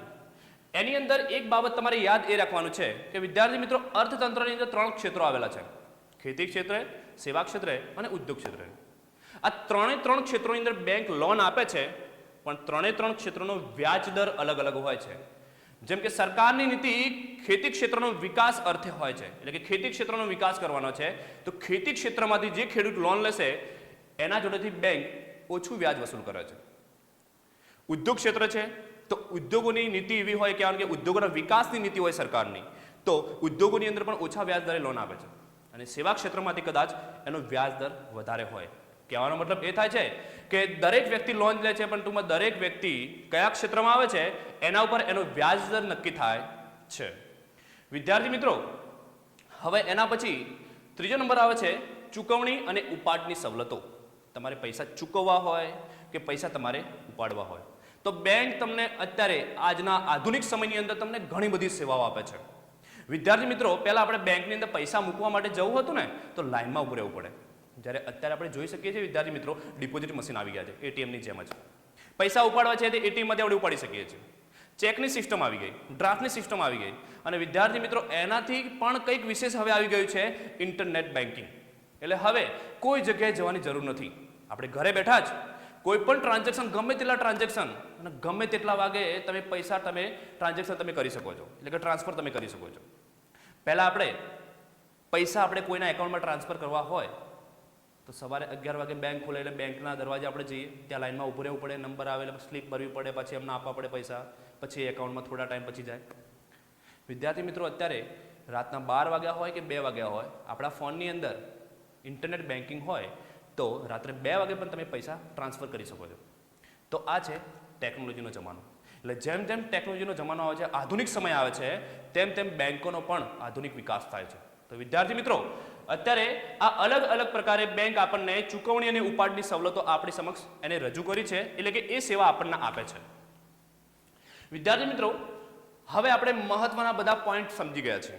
એની અંદર એક બાબત તમારે યાદ એ રાખવાનું છે કે વિદ્યાર્થી મિત્રો, અર્થતંત્રની અંદર 3 ક્ષેત્રો આવેલા છે: ખેતી ક્ષેત્રે, સેવા ક્ષેત્રે અને ઉદ્યોગ ક્ષેત્રે. આ 3 ક્ષેત્રોની અંદર બેંક લોન આપે છે, પણ 3 ક્ષેત્રોનો વ્યાજ દર અલગ અલગ હોય છે. જેમ કે સરકારની નીતિ ખેતી ક્ષેત્રનો વિકાસ અર્થે હોય છે, એટલે કે ખેતી ક્ષેત્રનો વિકાસ કરવાનો છે, તો ખેતી ક્ષેત્રમાંથી જે ખેડૂત લોન લેશે એના જોડેથી બેંક ઓછું વ્યાજ વસૂલ કરે છે. ઉદ્યોગ ક્ષેત્ર છે તો ઉદ્યોગોની નીતિ એવી હોય કે ઉદ્યોગોના વિકાસની નીતિ હોય સરકારની, તો ઉદ્યોગોની અંદર પણ ઓછા વ્યાજ દરે લોન આપે છે. અને સેવા ક્ષેત્રમાંથી કદાચ એનો વ્યાજ દર વધારે હોય. કહેવાનો મતલબ એ થાય છે કે દરેક વ્યક્તિ લોન લે છે, પણ ટૂંકમાં દરેક વ્યક્તિ કયા ક્ષેત્રમાં આવે છે એના ઉપર એનો વ્યાજ દર નક્કી થાય છે. વિદ્યાર્થી મિત્રો, હવે એના પછી ત્રીજો નંબર આવે છે ચૂકવણી અને ઉપાડની સવલતો. તમારે પૈસા ચૂકવવા હોય કે પૈસા તમારે ઉપાડવા હોય, તો બેંક તમને અત્યારે આજના આધુનિક સમયની અંદર તમને ઘણી બધી સેવાઓ આપે છે. વિદ્યાર્થી મિત્રો, પહેલા આપણે બેંકની અંદર પૈસા મૂકવા માટે જવું હતું ને તો લાઇનમાં ઊભું રહેવું પડે. જ્યારે અત્યારે આપણે જોઈ શકીએ છીએ વિદ્યાર્થી મિત્રો, ડિપોઝિટ મશીન આવી ગયા છે, એટીએમની જેમ જ. પૈસા ઉપાડવા છે તે એટીએમમાંથી આપણે ઉપાડી શકીએ છીએ. ચેકની સિસ્ટમ આવી ગઈ, ડ્રાફ્ટની સિસ્ટમ આવી ગઈ, અને વિદ્યાર્થી મિત્રો એનાથી પણ કંઈક વિશેષ હવે આવી ગયું છે ઇન્ટરનેટ બેન્કિંગ. એટલે હવે કોઈ જગ્યાએ જવાની જરૂર નથી. આપણે ઘરે બેઠા જ કોઈ પણ ટ્રાન્ઝેક્શન, ગમે તેટલા ટ્રાન્ઝેક્શન અને ગમે તેટલા વાગે તમે પૈસા ટ્રાન્ઝેક્શન તમે કરી શકો છો, એટલે કે ટ્રાન્સફર તમે કરી શકો છો. પહેલાં પૈસા આપણે કોઈના એકાઉન્ટમાં ટ્રાન્સફર કરવા હોય તો સવારે 11 વાગે બેંક ખોલે એટલે બેંકના દરવાજે આપણે જઈએ, ત્યાં લાઈનમાં ઊભું રહેવું પડે, નંબર આવે એટલે સ્લીપ ભરવી પડે, પછી એમને આપવા પડે પૈસા, પછી એકાઉન્ટમાં થોડા ટાઈમ પછી જાય. વિદ્યાર્થી મિત્રો, અત્યારે રાતના 12 વાગ્યા હોય કે 2 વાગ્યા હોય, આપણા ફોનની અંદર ઇન્ટરનેટ બેન્કિંગ હોય તો રાત્રે 2 વાગે પણ તમે પૈસા ટ્રાન્સફર કરી શકો છો. તો આ છે ટેકનોલોજીનો જમાનો. એટલે જેમ જેમ ટેકનોલોજીનો જમાનો આવે છે, આધુનિક સમય આવે છે, તેમ તેમ બેંકોનો પણ આધુનિક વિકાસ થાય છે. તો વિદ્યાર્થી મિત્રો, અત્યારે આ અલગ અલગ પ્રકારે બેંક આપણને ચૂકવણી અને ઉપાડની સવલતો આપણી સમક્ષ એને રજૂ કરી છે, એટલે કે એ સેવા આપણને આપે છે. વિદ્યાર્થી મિત્રો, હવે આપણે મહત્વના બધા પોઈન્ટ સમજી ગયા છે.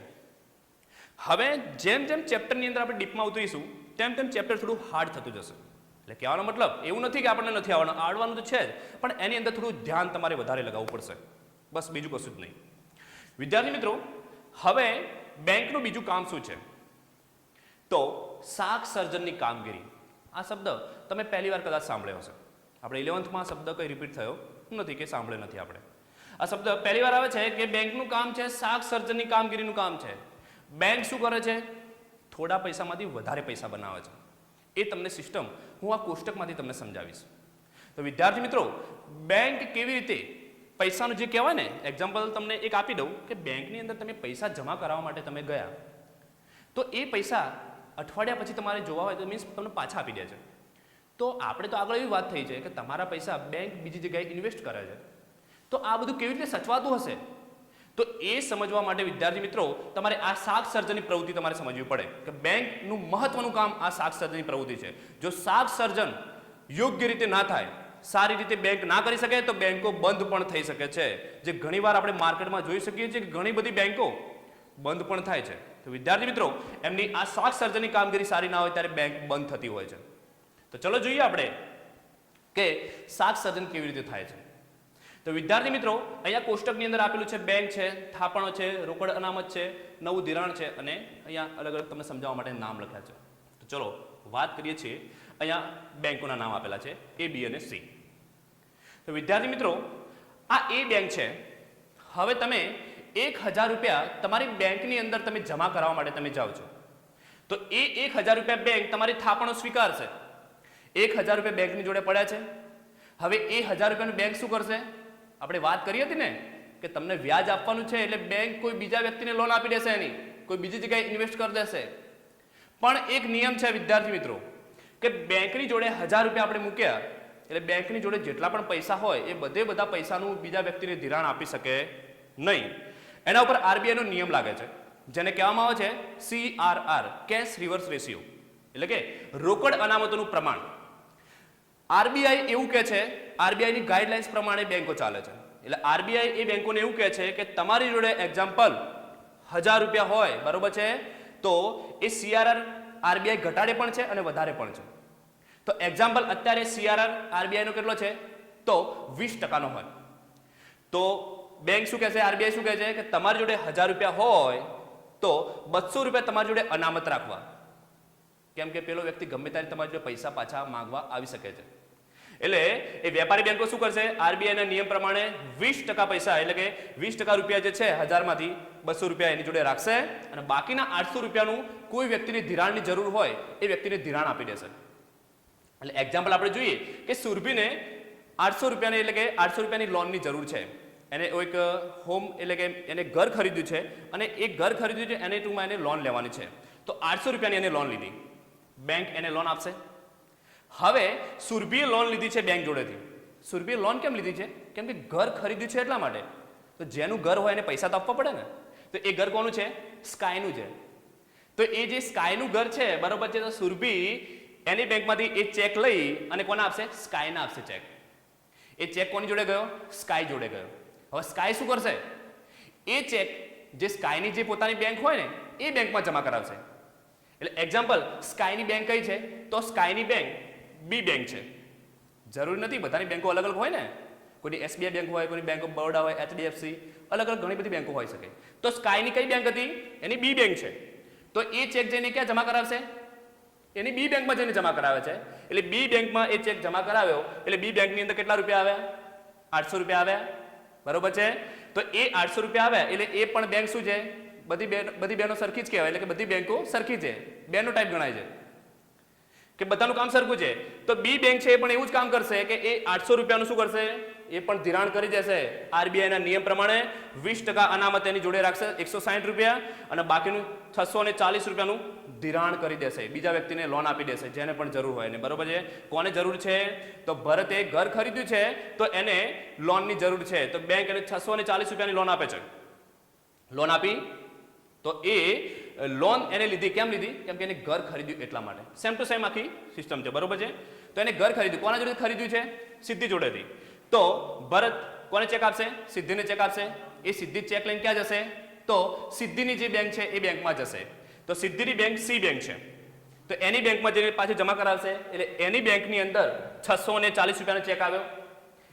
હવે જેમ જેમ ચેપ્ટરની અંદર આપણે ડીપમાં ઉતરીશું તેમ તેમ ચેપ્ટર થોડું હાર્ડ થતું જશે. એટલે કહેવાનો મતલબ એવું નથી કે આપણને નથી આવવાનું, આવડવાનું તો છે જ, પણ એની અંદર થોડું ધ્યાન તમારે વધારે લગાવવું પડશે, બસ બીજું કશું જ નહીં. વિદ્યાર્થી મિત્રો, હવે બેંકનું બીજું કામ શું છે? તો શાક સર્જનની કામગીરી. આ શબ્દ તમે પહેલી વાર કદાચ સાંભળ્યો હશે. આપણે 11th આ શબ્દ કંઈ રિપીટ થયો નથી કે સાંભળ્યો નથી આપણે. આ શબ્દ પહેલી વાર આવે છે કે બેંકનું કામ છે શાક સર્જનની કામગીરીનું કામ છે. બેંક શું કરે છે? થોડા પૈસામાંથી વધારે પૈસા બનાવે છે. એ તમને સિસ્ટમ હું આ કોષ્ટકમાંથી તમને સમજાવીશ. તો વિદ્યાર્થી મિત્રો, બેંક કેવી રીતે પૈસાનું જે કહેવાય ને, એક્ઝામ્પલ તમને એક આપી દઉં કે બેંકની અંદર તમે પૈસા જમા કરાવવા માટે તમે ગયા, તો એ પૈસા અઠવાડિયા પછી તમારે જોવા હોય તો મીન્સ તમને પાછા આપી દે છે. તો આપણે તો આગળ એવી વાત થઈ છે કે તમારા પૈસા બેંક બીજી જગ્યાએ ઇન્વેસ્ટ કરે છે, તો આ બધું કેવી રીતે સચવાતું હશે? તો એ સમજવા માટે વિદ્યાર્થી મિત્રો, તમારે આ શાક સર્જનની પ્રવૃત્તિ તમારે સમજવી પડે કે બેંકનું મહત્વનું કામ આ શાક સર્જનની પ્રવૃત્તિ છે. જો શાક સર્જન યોગ્ય રીતે ના થાય, સારી રીતે બેંક ના કરી શકે તો બેંકો બંધ પણ થઈ શકે છે. જે ઘણીવાર આપણે માર્કેટમાં જોઈ શકીએ છીએ કે ઘણી બધી બેંકો બંધ પણ થાય છે. તો વિદ્યાર્થી મિત્રો, એમની આ શાક સર્જનની કામગીરી સારી ના હોય ત્યારે બેંક બંધ થતી હોય છે. તો ચલો જોઈએ આપણે કે શાક સર્જન કેવી રીતે થાય છે. તો વિદ્યાર્થી મિત્રો, અહીંયા કોષ્ટકની અંદર આપેલું છે બેંક છે, થાપણો છે, રોકડ અનામત છે, નવું ધિરાણ છે, અને અહીંયા અલગ અલગ તમને સમજાવવા માટે નામ લખ્યા છે. તો ચલો વાત કરીએ છીએ. અહીંયા બેંકોના નામ આપેલા છે A, B અને C. તો વિદ્યાર્થી મિત્રો, આ A બેંક છે. હવે તમે 1000 રૂપિયા તમારી બેંકની અંદર તમે જમા કરાવવા માટે તમે જાઓ છો, તો એ 1000 રૂપિયા બેંક તમારી થાપણો સ્વીકારશે. 1000 રૂપિયા બેંકની જોડે પડ્યા છે. હવે એ 1000 રૂપિયાનું બેંક શું કરશે? આપણે વાત કરી હતી ને કે તમને વ્યાજ આપવાનું છે, એટલે બેંક કોઈ બીજા વ્યક્તિને લોન આપી દેશે, એની કોઈ બીજી જગ્યાએ ઇન્વેસ્ટ કરી દેશે. પણ એક નિયમ છે વિદ્યાર્થી મિત્રો, કે બેંકની જોડે 1000 રૂપિયા આપણે મૂક્યા એટલે બેંકની જોડે જેટલા પણ પૈસા હોય એ બધા પૈસાનું બીજા વ્યક્તિને ધિરાણ આપી શકે નહીં. એના ઉપર આરબીઆઈનો નિયમ લાગે છે જેને કહેવામાં આવે છે CRR, કેશ રિવર્સ રેશિયો, એટલે કે રોકડ અનામતોનું પ્રમાણ. આરબીઆઈ એવું કહે છે, આરબીઆઈની ગાઈડલાઇન્સ પ્રમાણે બેંકો ચાલે છે. એટલે આરબીઆઈ એ બેંકોને એવું કહે છે કે તમારી જોડે એક્ઝામ્પલ 1000 રૂપિયા હોય, બરોબર છે, તો એ CRR આરબીઆઈ ઘટાડે પણ છે અને વધારે પણ છે. તો એક્ઝામ્પલ અત્યારે CRR આરબીઆઈનો કેટલો છે તો 20% હોય. તો બેંક શું કહે છે, આરબીઆઈ શું કહે છે કે તમારી જોડે 1000 રૂપિયા હોય તો 200 રૂપિયા તમારી જોડે અનામત રાખવા, કેમ કે પેલો વ્યક્તિ ગમે ત્યારે તમારી જોડે પૈસા પાછા માંગવા આવી શકે છે. એટલે એ વેપારી બેંકો શું કરશે, આરબીઆઈના નિયમ પ્રમાણે 20% પૈસા, એટલે કે 20% રૂપિયા જે છે 1000 માંથી 200 રૂપિયા એની જોડે રાખશે અને બાકીના 800 રૂપિયાનું કોઈ વ્યક્તિની ધિરાણની જરૂર હોય એ વ્યક્તિને ધિરાણ આપી દેશે. એટલે એક્ઝામ્પલ આપણે જોઈએ કે સુરભીને 800 રૂપિયાની, એટલે કે 800 રૂપિયાની લોનની જરૂર છે. એને એક હોમ, એટલે કે એને ઘર ખરીદ્યું છે અને એ ઘર ખરીદ્યું છે એને ટૂંકમાં એને લોન લેવાની છે. તો 800 રૂપિયાની એને લોન લીધી, બેંક એને લોન આપશે. હવે સુરભીએ લોન લીધી છે બેંક જોડેથી. સુરભીએ લોન કેમ લીધી છે, કેમ કે ઘર ખરીદ્યું છે એટલા માટે. તો જેનું ઘર હોય એને પૈસા તો આપવા પડે ને. તો એ ઘર કોનું છે, સ્કાયનું છે. તો એ જે સ્કાયનું ઘર છે, બરોબર છે, તો સુરભી એની બેંકમાંથી એ ચેક લઈ અને કોને આપશે, સ્કાયને આપશે ચેક. એ ચેક કોની જોડે ગયો, સ્કાય જોડે ગયો. હવે સ્કાય શું કરશે, એ ચેક જે સ્કાયની જે પોતાની બેંક હોય ને એ બેંકમાં જમા કરાવશે. એટલે એક્ઝામ્પલ સ્કાયની બેંક કઈ છે, તો સ્કાયની બેંક બી બેંક છે. જરૂરી નથી, બધાની બેંકો અલગ અલગ હોય ને. કોઈની SBI બેંક હોય, કોઈની બેંક ઓફ બરોડા હોય, HDFC, અલગ અલગ ઘણી બધી બેંકો હોઈ શકે. તો સ્કાયની કઈ બેંક હતી, એની બી બેંક છે. તો એ ચેક જઈને ક્યાં જમા કરાવશે, એની બી બેંકમાં જઈને જમા કરાવે છે. એટલે બી બેંકમાં એ ચેક જમા કરાવ્યો એટલે બી બેંકની અંદર કેટલા રૂપિયા આવ્યા, 800 રૂપિયા આવ્યા, બરોબર છે. તો એ 800 રૂપિયા આવ્યા એટલે એ પણ બેંક શું છે, બધી બહેનો સરખી જ કહેવાય, એટલે કે બધી બેંકો સરખી છે, બેનો ટાઈપ ગણાય છે કે બધાનું કામ સરખું છે. તો બી બેંક છે એ પણ એવું જ કામ કરશે કે એ 800 રૂપિયાનું શું કરશે, એ પણ ધિરાણ કરી દેશે. આરબીઆઈના નિયમ પ્રમાણે 20% અનામત એની જોડે રાખશે, 160 રૂપિયા, અને બાકીનું 640 રૂપિયાનું ધિરાણ કરી દેશે, બીજા વ્યક્તિને લોન આપી દેશે જેને પણ જરૂર હોય એને, બરોબર છે. કોને જરૂર છે, તો ભરતે ઘર ખરીદ્યું છે તો એને લોનની જરૂર છે. તો બેંક એને 640 રૂપિયાની લોન આપે છે. લોન આપી તો એ લોન એને લીધી, કેમ લીધી, કેમ કે એને ઘર ખરીદ્યું એટલા માટે. સેમ ટુ સેમ આખી સિસ્ટમ છે, બરોબર છે. તો એને ઘર ખરીદ્યું, કોના જોડે ખરીદ્યું છે, સિદ્ધિ જોડેથી. તો ભરત કોને ચેક આપશે, સિદ્ધિને ચેક આપશે. એ સિદ્ધિ ચેક લઈને ક્યાં જશે, તો સિદ્ધિની જે બેંક છે એ બેંકમાં જશે. તો સિદ્ધિની બેંક સી બેંક છે, તો એની બેંકમાં જઈને પાછી જમા કરાવશે. એટલે એની બેંકની અંદર 640 રૂપિયાનો ચેક આવ્યો.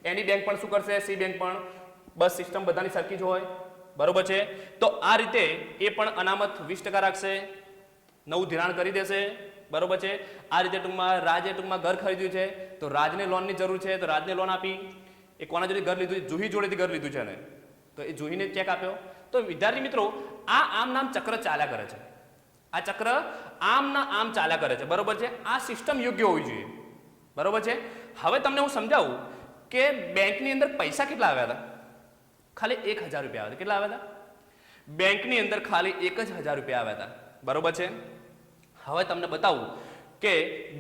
એની બેંક પણ શું કરશે, સી બેંક પણ, બસ સિસ્ટમ બધાની સરખી જ હોય, બરોબર છે. તો આ રીતે એ પણ અનામત 20% રાખશે, નવું ધિરાણ કરી દેશે, બરોબર છે. આ રીતે ટૂંકમાં રાજે ટૂંકમાં ઘર ખરીદ્યું છે તો રાજને લોનની જરૂર છે તો રાજને લોન આપી. એ કોના જોડે ઘર લીધું, જુહી જોડેથી ઘર લીધું છે ને, તો એ જુહીને ચેક આપ્યો. તો વિદ્યાર્થી મિત્રો આ આમ નામ ચક્ર ચાલ્યા કરે છે. આ ચક્ર આમના આમ ચાલ્યા કરે છે, બરોબર છે. આ સિસ્ટમ યોગ્ય હોવી જોઈએ, બરોબર છે. હવે તમને હું સમજાવું કે બેંકની અંદર પૈસા કેટલા આવ્યા હતા, ખાલી 1000 રૂપિયા આવ્યા હતા. કેટલા આવ્યા હતા, બેંકની અંદર ખાલી 1000 રૂપિયા આવ્યા હતા, બરોબર છે. હવે તમને બતાવું કે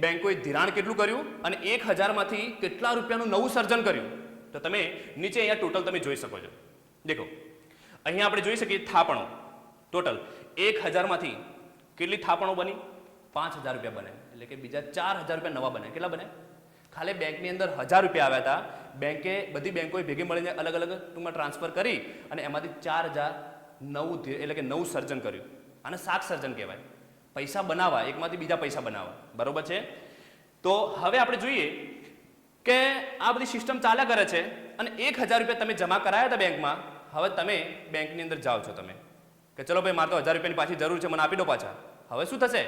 બેંકોએ ધિરાણ કેટલું કર્યું અને 1000 માંથી કેટલા રૂપિયાનું નવું સર્જન કર્યું. તો તમે નીચે અહીંયા ટોટલ તમે જોઈ શકો છો. દેખો અહીંયા આપણે જોઈ શકીએ થાપણો ટોટલ 1000 માંથી કેટલી થાપણો બની, 5000 રૂપિયા બને, એટલે કે બીજા 4000 રૂપિયા નવા બને. કેટલા બને, ખાલી બેંકની અંદર 1000 રૂપિયા આવ્યા હતા, બેંકે બધી બેંકોએ ભેગી મળીને અલગ અલગ ટૂંકમાં ટ્રાન્સફર કરી અને એમાંથી 4000 નવું, એટલે કે નવું સર્જન કર્યું. આને શાક સર્જન કહેવાય, પૈસા બનાવવા, એકમાંથી બીજા પૈસા બનાવવા, બરોબર છે. તો હવે આપણે જોઈએ કે આ બધી સિસ્ટમ ચાલ્યા કરે છે અને 1000 રૂપિયા તમે જમા કરાયા હતા બેંકમાં. હવે તમે બેંકની અંદર જાઓ છો તમે કે ચલો ભાઈ મારે તો 1000 રૂપિયાની પાછી જરૂર છે, મને આપી દો પાછા. હવે શું થશે,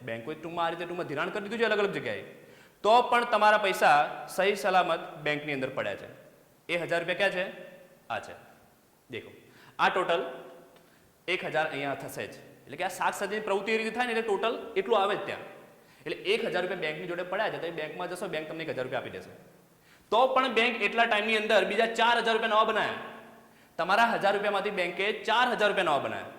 બેંકોએ ટૂંકમાં આ રીતે ટૂંકમાં ધિરાણ કરી દીધું છે અલગ અલગ જગ્યાએ, તો પણ તમારા પૈસા સહી સલામત બેંકની અંદર પડ્યા છે. એ 1000 રૂપિયા ક્યાં છે, આ છે. દેખો આ ટોટલ 1000 અહીંયા થશે જ, એટલે કે આ શાક સર્જનની પ્રવૃત્તિ એ રીતે થાય ને એટલે ટોટલ એટલું આવે જ ત્યાં. એટલે 1000 રૂપિયા બેંકની જોડે પડ્યા છે તો એ બેંકમાં જશો, બેંક તમને 1000 રૂપિયા આપી દેશે. તો પણ બેંક એટલા ટાઈમની અંદર બીજા 4000 રૂપિયા નવા બનાવ્યા. તમારા 1000 રૂપિયામાંથી બેંકે 4000 રૂપિયા નવા બનાવ્યા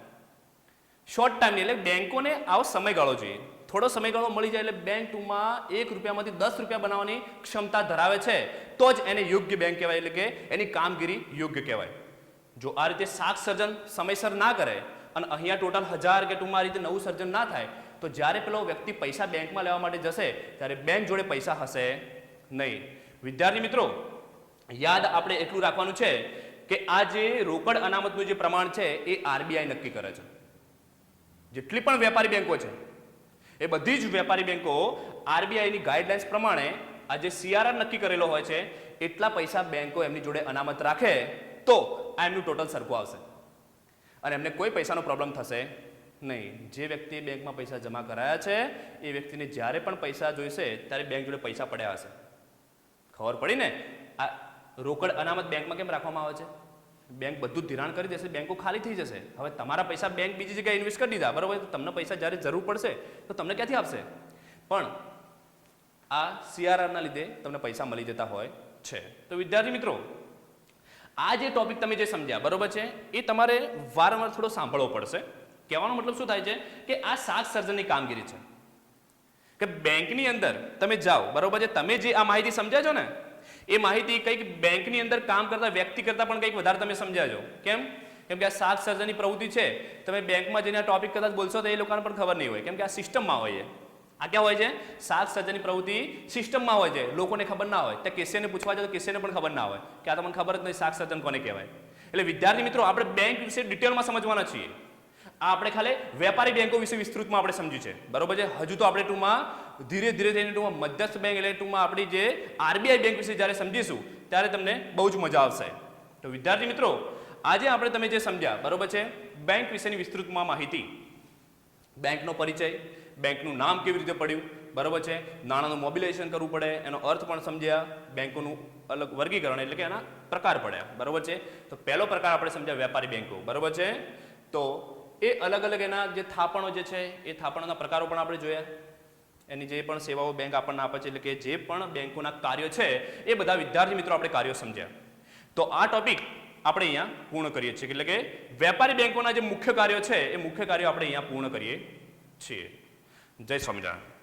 શોર્ટ ટાઈમની. એટલે બેંકોને આવો સમયગાળો જોઈએ થોડો સમયગાળો મળી જાય એટલે બેંક ટુમાં 1 રૂપિયામાંથી 10 રૂપિયા બનાવવાની ક્ષમતા ધરાવે છે તો જ એને યોગ્ય બેંક કહેવાય, એટલે કે એની કામગીરી યોગ્ય કહેવાય. જો આ રીતે શાક સર્જન સમયસર ના કરે અને અહીંયા ટોટલ 1000 કે ટૂંકમાં આ રીતે નવું સર્જન ના થાય તો જ્યારે પેલો વ્યક્તિ પૈસા બેંકમાં લેવા માટે જશે ત્યારે બેંક જોડે પૈસા હશે નહીં. વિદ્યાર્થી મિત્રો, યાદ આપણે એટલું રાખવાનું છે કે આ જે રોકડ અનામતનું જે પ્રમાણ છે એ આરબીઆઈ નક્કી કરે છે. જેટલી પણ વેપારી બેંકો છે એ બધી જ વેપારી બેંકો આરબીઆઈની ગાઈડલાઇન્સ પ્રમાણે આ જે સીઆરઆર નક્કી કરેલો હોય છે એટલા પૈસા બેંકો એમની જોડે અનામત રાખે તો આ એમનું ટોટલ સરખું આવશે અને એમને કોઈ પૈસાનો પ્રોબ્લેમ થશે નહીં. જે વ્યક્તિએ બેંકમાં પૈસા જમા કરાયા છે એ વ્યક્તિને જ્યારે પણ પૈસા જોઈશે ત્યારે બેંક જોડે પૈસા પડ્યા હશે. ખબર પડી ને? આ રોકડ અનામત બેંકમાં કેમ રાખવામાં આવે છે? બેંક બધું ધિરાણ કરી દેશે, બેંકો ખાલી થઈ જશે. હવે તમારા પૈસા બેંક બીજી જગ્યાએ ઇન્વેસ્ટ કરી દીધા, બરાબર, તો તમને પૈસા જ્યારે જરૂર પડશે તો તમને ક્યાંથી આપશે? પણ આ સીઆરઆરના લીધે તમને પૈસા મળી જતા હોય છે. તો વિદ્યાર્થી મિત્રો, આ જે ટોપિક તમે જે સમજ્યા, બરોબર છે, એ તમારે વારંવાર થોડો સાંભળવો પડશે. કહેવાનો મતલબ શું થાય છે કે આ શાક સર્જનની કામગીરી છે કે બેંકની અંદર તમે જાઓ, બરોબર છે, તમે જે આ માહિતી સમજ્યા છો ને એ માહિતી કંઈક બેંકની અંદર કામ કરતા વ્યક્તિ કરતા પણ કંઈક વધારે તમે સમજ્યા છો. કેમ? કેમ કે આ શાક સર્જનની પ્રવૃત્તિ છે. તમે બેંકમાં જઈને આ ટોપિક કદાચ બોલશો તો એ લોકોને પણ ખબર નહીં હોય, કેમ કે આ સિસ્ટમમાં હોય. આ ક્યાં હોય છે? શાક સર્જનની પ્રવૃત્તિ સિસ્ટમમાં હોય છે, લોકોને ખબર ના હોય. ત્યાં કેશિયરને પૂછવા જાય તો કેશિયરને પણ ખબર ના હોય કે આ તમને ખબર જ નહીં શાક સર્જન કોને કહેવાય. એટલે વિદ્યાર્થી મિત્રો, આપણે બેંક વિશે ડિટેલમાં સમજવાના છીએ. આ આપણે ખાલી વેપારી બેંકો વિશે વિસ્તૃતમાં આપણે સમજ્યું છે, બરોબર છે. હજુ તો આપણે ટૂંકમાં ધીરે ધીરે થઈને ટૂંકમાં મધ્યસ્થ બેંક એટલે ટૂંકમાં આપણી જે આરબીઆઈ બેંક વિશે જ્યારે સમજીશું ત્યારે તમને બહુ જ મજા આવશે. તો વિદ્યાર્થી મિત્રો, આજે આપણે તમે જે સમજ્યા, બરોબર છે, બેંક વિશેની વિસ્તૃતમાં માહિતી, બેંકનો પરિચય, બેંકનું નામ કેવી રીતે પડ્યું, બરોબર છે, નાણાંનું મોબિલાઇઝેશન કરવું પડે એનો અર્થ પણ સમજ્યા, બેંકોનું અલગ વર્ગીકરણ એટલે કે એના પ્રકાર પડ્યા, બરોબર છે. તો પહેલો પ્રકાર આપણે સમજ્યા વેપારી બેંકો, બરોબર છે. તો એ અલગ અલગ એના જે થાપણો જે છે એ થાપણોના પ્રકારો પણ આપણે જોયા, એની જે પણ સેવાઓ બેંક આપણને આપે છે, એટલે કે જે પણ બેંકોના કાર્યો છે એ બધા વિદ્યાર્થી મિત્રો આપણે કાર્યો સમજ્યા. તો આ ટોપિક આપણે અહીંયા પૂર્ણ કરીએ છીએ, એટલે કે વેપારી બેંકોના જે મુખ્ય કાર્યો છે એ મુખ્ય કાર્યો આપણે અહીંયા પૂર્ણ કરીએ છીએ. જય સ્વામિનારાયણ.